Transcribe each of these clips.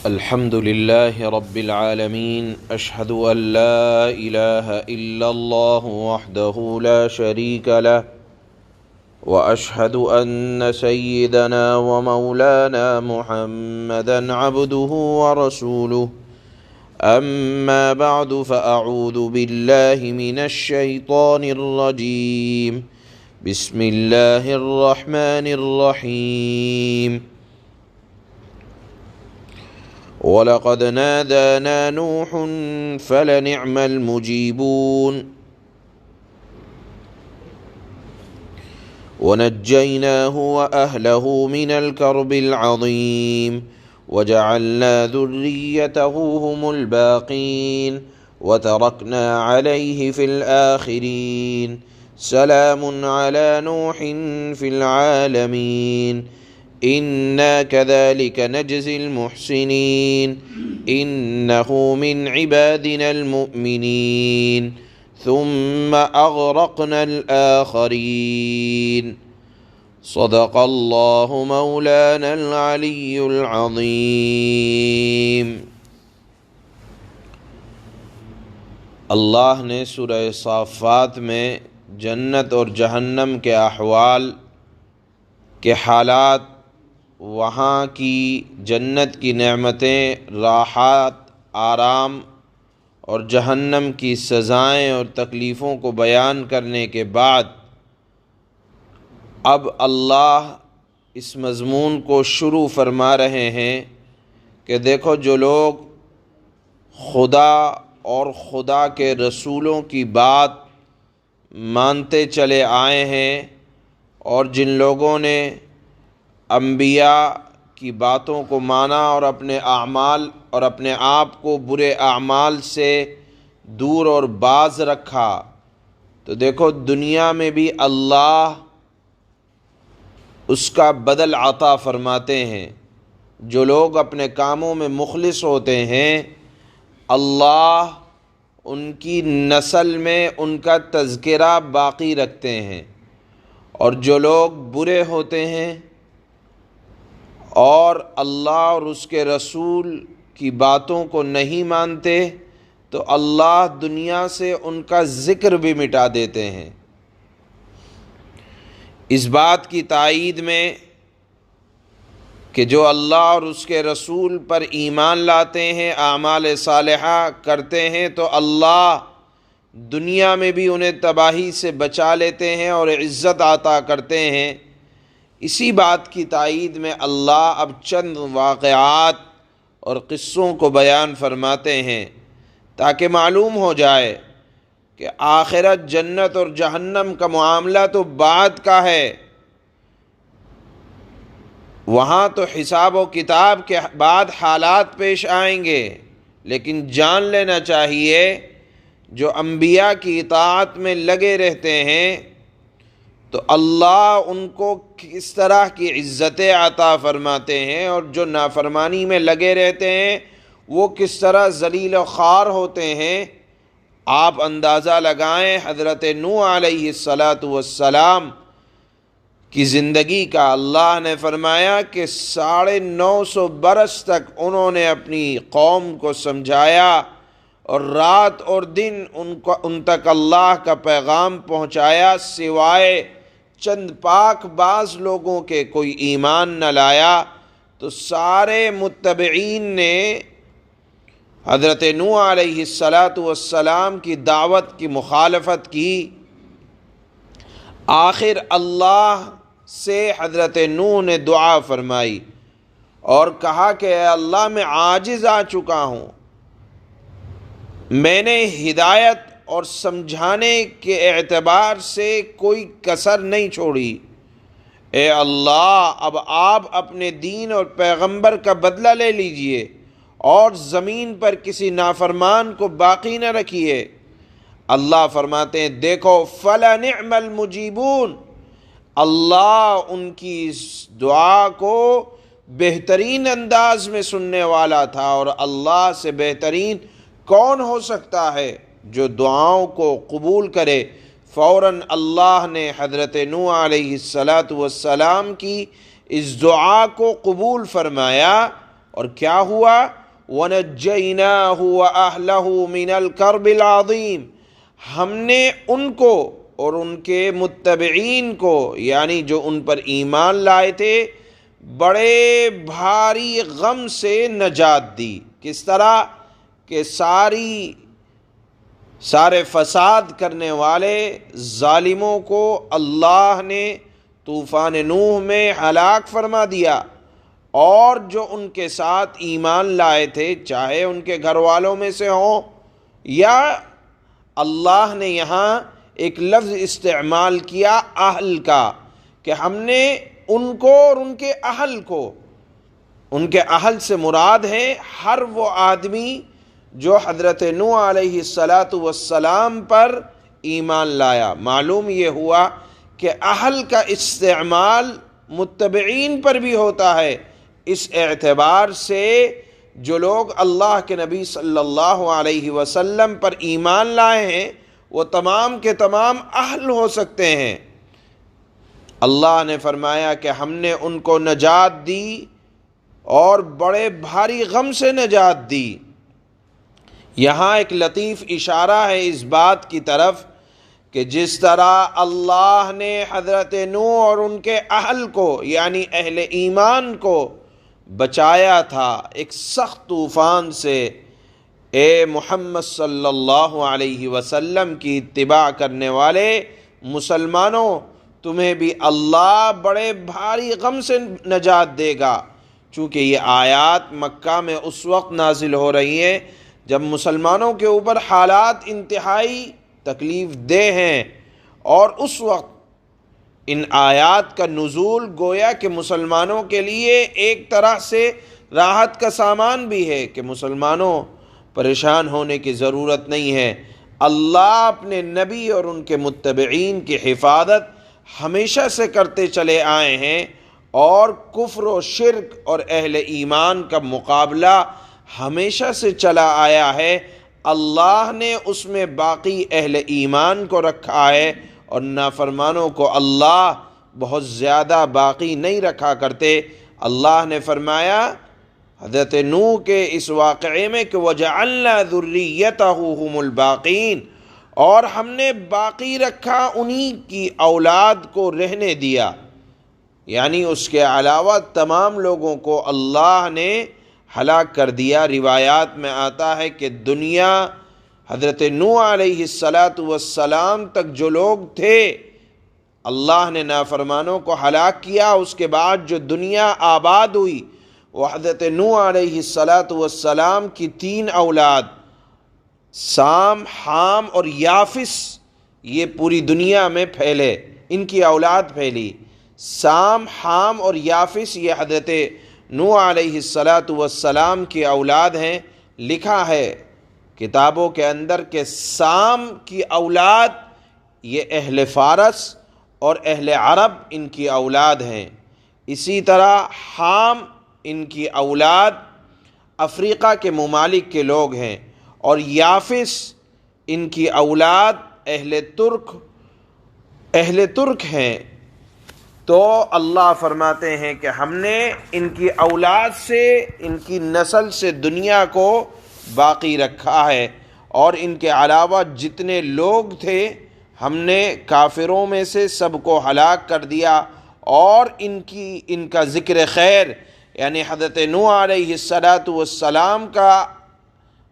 الحمد لله رب العالمين أشهد أن لا إله إلا الله وحده لا شريك له وأشهد أن سيدنا ومولانا محمدا عبده ورسوله أما بعد فأعوذ بالله من الشيطان الرجيم بسم الله الرحمن الرحيم وَلَقَدْ نَادَانَا نُوحٌ فَلَنِعْمَ الْمُجِيبُونَ وَنَجَّيْنَاهُ وَأَهْلَهُ مِنَ الْكَرْبِ الْعَظِيمِ وَجَعَلْنَا ذُرِّيَّتَهُ هُمُ الْبَاقِينَ وَتَرَكْنَا عَلَيْهِ فِي الْآخِرِينَ سَلَامٌ عَلَى نُوحٍ فِي الْعَالَمِينَ إِنَّا كَذَلِكَ نَجْزِي الْمُحْسِنِينَ إِنَّهُ مِنْ عِبَادِنَا الْمُؤْمِنِينَ ثُمَّ أَغْرَقْنَا الْآخَرِينَ صدق اللہ مولانا العلی العظیم۔ اللہ نے سورہ صافات میں جنت اور جہنم کے احوال کے حالات، وہاں کی جنت کی نعمتیں، راحات، آرام اور جہنم کی سزائیں اور تکلیفوں کو بیان کرنے کے بعد اب اللہ اس مضمون کو شروع فرما رہے ہیں کہ دیکھو، جو لوگ خدا اور خدا کے رسولوں کی بات مانتے چلے آئے ہیں اور جن لوگوں نے انبیاء کی باتوں کو مانا اور اپنے اعمال اور اپنے آپ کو برے اعمال سے دور اور باز رکھا، تو دیکھو دنیا میں بھی اللہ اس کا بدل عطا فرماتے ہیں۔ جو لوگ اپنے کاموں میں مخلص ہوتے ہیں، اللہ ان کی نسل میں ان کا تذکرہ باقی رکھتے ہیں، اور جو لوگ برے ہوتے ہیں اور اللہ اور اس کے رسول کی باتوں کو نہیں مانتے، تو اللہ دنیا سے ان کا ذکر بھی مٹا دیتے ہیں۔ اس بات کی تائید میں کہ جو اللہ اور اس کے رسول پر ایمان لاتے ہیں، اعمال صالحہ کرتے ہیں، تو اللہ دنیا میں بھی انہیں تباہی سے بچا لیتے ہیں اور عزت عطا کرتے ہیں۔ اسی بات کی تائید میں اللہ اب چند واقعات اور قصوں کو بیان فرماتے ہیں تاکہ معلوم ہو جائے کہ آخرت، جنت اور جہنم کا معاملہ تو بعد کا ہے، وہاں تو حساب و کتاب کے بعد حالات پیش آئیں گے، لیکن جان لینا چاہیے جو انبیاء کی اطاعت میں لگے رہتے ہیں تو اللہ ان کو کس طرح کی عزتیں عطا فرماتے ہیں، اور جو نافرمانی میں لگے رہتے ہیں وہ کس طرح ذلیل و خوار ہوتے ہیں۔ آپ اندازہ لگائیں، حضرت نوح علیہ السلام کی زندگی کا اللہ نے فرمایا کہ 950 برس تک انہوں نے اپنی قوم کو سمجھایا اور رات اور دن ان تک اللہ کا پیغام پہنچایا، سوائے چند پاک باز لوگوں کے کوئی ایمان نہ لایا۔ تو سارے متبعین نے حضرت نوح علیہ السلام کی دعوت کی مخالفت کی۔ آخر اللہ سے حضرت نوح نے دعا فرمائی اور کہا کہ اے اللہ، میں عاجز آ چکا ہوں، میں نے ہدایت اور سمجھانے کے اعتبار سے کوئی کسر نہیں چھوڑی، اے اللہ اب آپ اپنے دین اور پیغمبر کا بدلہ لے لیجئے اور زمین پر کسی نافرمان کو باقی نہ رکھیے۔ اللہ فرماتے ہیں دیکھو فَلَنِعْمَ الْمُجِيبُونَ، اللہ ان کی اس دعا کو بہترین انداز میں سننے والا تھا، اور اللہ سے بہترین کون ہو سکتا ہے جو دعاؤں کو قبول کرے۔ فوراً اللہ نے حضرت نوح علیہ السلام کی اس دعا کو قبول فرمایا اور کیا ہوا؟ وَنَجَّيْنَاهُ وَأَهْلَهُ مِنَ الْكَرْبِ الْعَظِيمِ، ہم نے ان کو اور ان کے متبعین کو، یعنی جو ان پر ایمان لائے تھے، بڑے بھاری غم سے نجات دی۔ کس طرح کہ سارے فساد کرنے والے ظالموں کو اللہ نے طوفان نوح میں ہلاک فرما دیا، اور جو ان کے ساتھ ایمان لائے تھے، چاہے ان کے گھر والوں میں سے ہوں، یا اللہ نے یہاں ایک لفظ استعمال کیا اہل کا، کہ ہم نے ان کو اور ان کے اہل کو، ان کے اہل سے مراد ہے ہر وہ آدمی جو حضرت نوح علیہ السلام پر ایمان لایا۔ معلوم یہ ہوا کہ اہل کا استعمال متبعین پر بھی ہوتا ہے، اس اعتبار سے جو لوگ اللہ کے نبی صلی اللہ علیہ وسلم پر ایمان لائے ہیں وہ تمام کے تمام اہل ہو سکتے ہیں۔ اللہ نے فرمایا کہ ہم نے ان کو نجات دی اور بڑے بھاری غم سے نجات دی۔ یہاں ایک لطیف اشارہ ہے اس بات کی طرف کہ جس طرح اللہ نے حضرت نوح اور ان کے اہل کو، یعنی اہل ایمان کو بچایا تھا ایک سخت طوفان سے، اے محمد صلی اللہ علیہ وسلم کی اتباع کرنے والے مسلمانوں، تمہیں بھی اللہ بڑے بھاری غم سے نجات دے گا۔ چونکہ یہ آیات مکہ میں اس وقت نازل ہو رہی ہیں جب مسلمانوں کے اوپر حالات انتہائی تکلیف دہ ہیں، اور اس وقت ان آیات کا نزول گویا کہ مسلمانوں کے لیے ایک طرح سے راحت کا سامان بھی ہے کہ مسلمانوں پریشان ہونے کی ضرورت نہیں ہے۔ اللہ اپنے نبی اور ان کے متبعین کی حفاظت ہمیشہ سے کرتے چلے آئے ہیں، اور کفر و شرک اور اہل ایمان کا مقابلہ ہمیشہ سے چلا آیا ہے۔ اللہ نے اس میں باقی اہل ایمان کو رکھا ہے، اور نافرمانوں کو اللہ بہت زیادہ باقی نہیں رکھا کرتے۔ اللہ نے فرمایا حضرت نوح کے اس واقعے میں کہ وَجَعَلْنَا ذُرِّيَّتَهُ هُمُ الْبَاقِينَ، اور ہم نے باقی رکھا انہی کی اولاد کو رہنے دیا، یعنی اس کے علاوہ تمام لوگوں کو اللہ نے ہلاک کر دیا۔ روایات میں آتا ہے کہ دنیا حضرت نوح علیہ السلام تک جو لوگ تھے اللہ نے نافرمانوں کو ہلاک کیا، اس کے بعد جو دنیا آباد ہوئی وہ حضرت نوح علیہ السلام کی 3 اولاد سام، حام اور یافس، یہ پوری دنیا میں پھیلے، ان کی اولاد پھیلی۔ سام، حام اور یافس یہ حضرت نوح علیہ السلام کی اولاد ہیں۔ لکھا ہے کتابوں کے اندر کہ سام کی اولاد یہ اہل فارس اور اہل عرب ان کی اولاد ہیں، اسی طرح حام ان کی اولاد افریقہ کے ممالک کے لوگ ہیں، اور یافس ان کی اولاد اہل ترک ہیں۔ تو اللہ فرماتے ہیں کہ ہم نے ان کی اولاد سے، ان کی نسل سے دنیا کو باقی رکھا ہے، اور ان کے علاوہ جتنے لوگ تھے ہم نے کافروں میں سے سب کو ہلاک کر دیا، اور ان کا ذکر خیر یعنی حضرت نوح علیہ السلام کا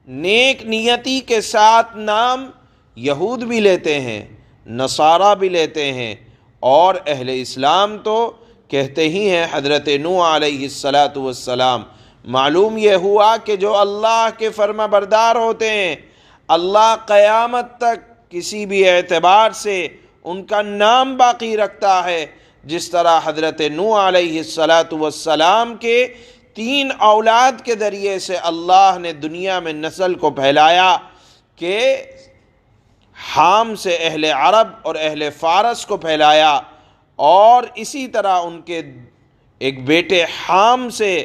نیک نیتی کے ساتھ نام یہود بھی لیتے ہیں، نصارہ بھی لیتے ہیں، اور اہل اسلام تو کہتے ہی ہیں حضرت نوح علیہ السلام۔ معلوم یہ ہوا کہ جو اللہ کے فرما بردار ہوتے ہیں اللہ قیامت تک کسی بھی اعتبار سے ان کا نام باقی رکھتا ہے، جس طرح حضرت نوح علیہ السلام کے 3 اولاد کے ذریعے سے اللہ نے دنیا میں نسل کو پھیلایا کہ حام سے اہل عرب اور اہل فارس کو پھیلایا، اور اسی طرح ان کے ایک بیٹے حام سے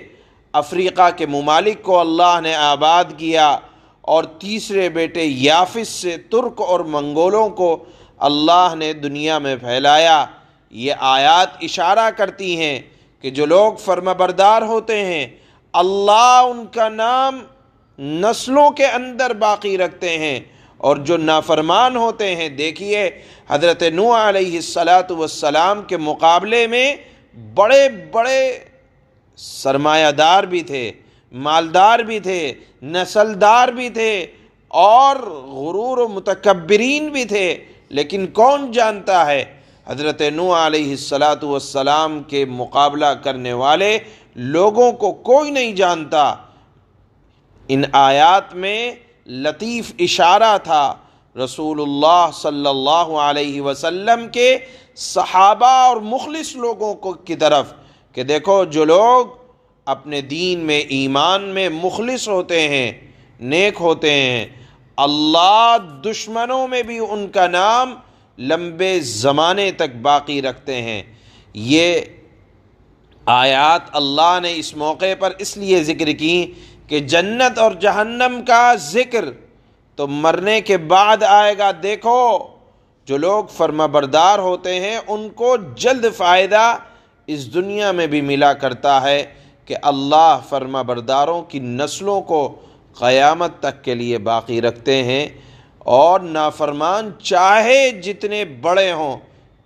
افریقہ کے ممالک کو اللہ نے آباد کیا، اور تیسرے بیٹے یافس سے ترک اور منگولوں کو اللہ نے دنیا میں پھیلایا۔ یہ آیات اشارہ کرتی ہیں کہ جو لوگ فرما بردار ہوتے ہیں اللہ ان کا نام نسلوں کے اندر باقی رکھتے ہیں، اور جو نافرمان ہوتے ہیں، دیکھیے حضرت نوح علیہ السلام کے مقابلے میں بڑے بڑے سرمایہ دار بھی تھے، مالدار بھی تھے، نسلدار بھی تھے، اور غرور و متکبرین بھی تھے، لیکن کون جانتا ہے حضرت نوح علیہ السلام کے مقابلہ کرنے والے لوگوں کو کوئی نہیں جانتا۔ ان آیات میں لطیف اشارہ تھا رسول اللہ صلی اللہ علیہ وسلم کے صحابہ اور مخلص لوگوں کی طرف کہ دیکھو جو لوگ اپنے دین میں ایمان میں مخلص ہوتے ہیں، نیک ہوتے ہیں، اللہ دشمنوں میں بھی ان کا نام لمبے زمانے تک باقی رکھتے ہیں۔ یہ آیات اللہ نے اس موقع پر اس لیے ذکر کی کہ جنت اور جہنم کا ذکر تو مرنے کے بعد آئے گا۔ دیکھو جو لوگ فرما بردار ہوتے ہیں ان کو جلد فائدہ اس دنیا میں بھی ملا کرتا ہے کہ اللہ فرما برداروں کی نسلوں کو قیامت تک کے لیے باقی رکھتے ہیں، اور نافرمان چاہے جتنے بڑے ہوں،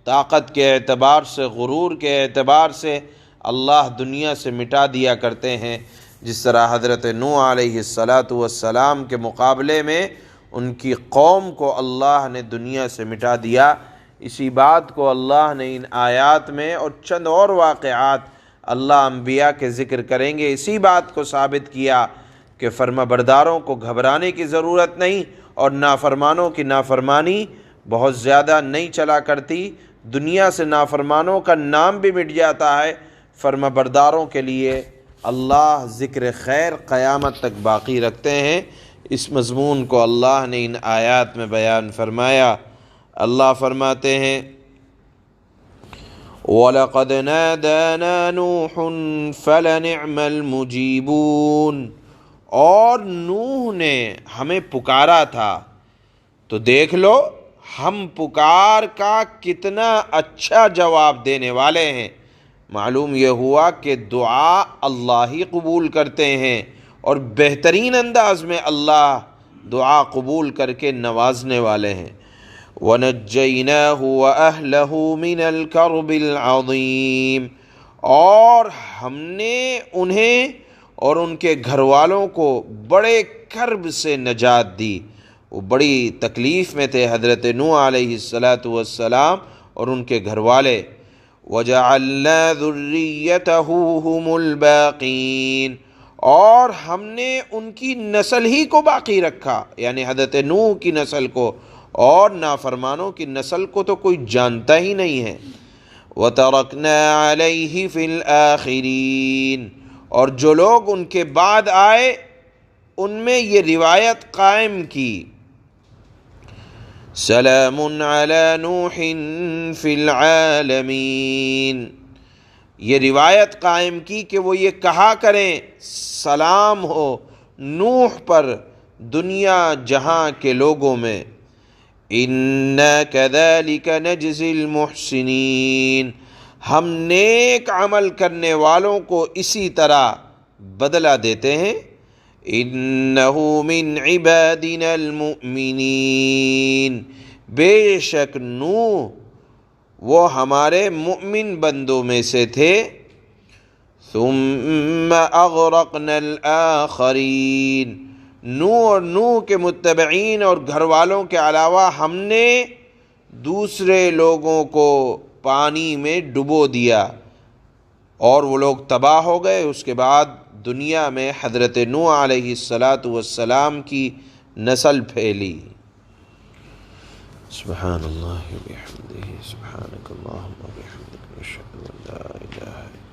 طاقت کے اعتبار سے، غرور کے اعتبار سے اللہ دنیا سے مٹا دیا کرتے ہیں، جس طرح حضرت نوح علیہ السلام کے مقابلے میں ان کی قوم کو اللہ نے دنیا سے مٹا دیا۔ اسی بات کو اللہ نے ان آیات میں اور چند اور واقعات اللہ انبیاء کے ذکر کریں گے، اسی بات کو ثابت کیا کہ فرما برداروں کو گھبرانے کی ضرورت نہیں، اور نافرمانوں کی نافرمانی بہت زیادہ نہیں چلا کرتی، دنیا سے نافرمانوں کا نام بھی مٹ جاتا ہے، فرما برداروں کے لیے اللہ ذکر خیر قیامت تک باقی رکھتے ہیں۔ اس مضمون کو اللہ نے ان آیات میں بیان فرمایا۔ اللہ فرماتے ہیں وَلَقَدْ نَادَانَا نُوحٌ فَلَنِعْمَ الْمُجِيبُونَ، اور نوح نے ہمیں پکارا تھا تو دیکھ لو ہم پکار کا کتنا اچھا جواب دینے والے ہیں۔ معلوم یہ ہوا کہ دعا اللہ ہی قبول کرتے ہیں، اور بہترین انداز میں اللہ دعا قبول کر کے نوازنے والے ہیں۔ وَنَجَّيْنَاهُ وَأَهْلَهُ مِنَ الْكَرْبِ الْعَظِيمِ، اور ہم نے انہیں اور ان کے گھر والوں کو بڑے کرب سے نجات دی۔ وہ بڑی تکلیف میں تھے حضرت نوح علیہ السلام اور ان کے گھر والے۔ وَجَعَلْنَا ذُرِّيَّتَهُ هُمُ الْبَاقِينَ، اور ہم نے ان کی نسل ہی کو باقی رکھا، یعنی حضرت نوح کی نسل کو، اور نافرمانوں کی نسل کو تو کوئی جانتا ہی نہیں ہے۔ وَتَرَكْنَا عَلَيْهِ فِي الْآخِرِينَ، اور جو لوگ ان کے بعد آئے ان میں یہ روایت قائم کی، سلام علی نوح فی العالمین، یہ روایت قائم کی کہ وہ یہ کہا کریں سلام ہو نوح پر دنیا جہاں کے لوگوں میں۔ انا کذالک نجزی المحسنین، ہم نیک عمل کرنے والوں کو اسی طرح بدلہ دیتے ہیں۔ انہ من عبادنا المؤمنین، بے شک نوح وہ ہمارے مؤمن بندوں میں سے تھے۔ ثم اغرقنا الآخرین، نوح اور نوح کے متبعین اور گھر والوں کے علاوہ ہم نے دوسرے لوگوں کو پانی میں ڈبو دیا اور وہ لوگ تباہ ہو گئے۔ اس کے بعد دنیا میں حضرت نوح علیہ السلام کی نسل پھیلی۔ سبحان اللہ و بحمدہ، سبحانک اللہم و بحمدک، اشہد ان لا الہ الا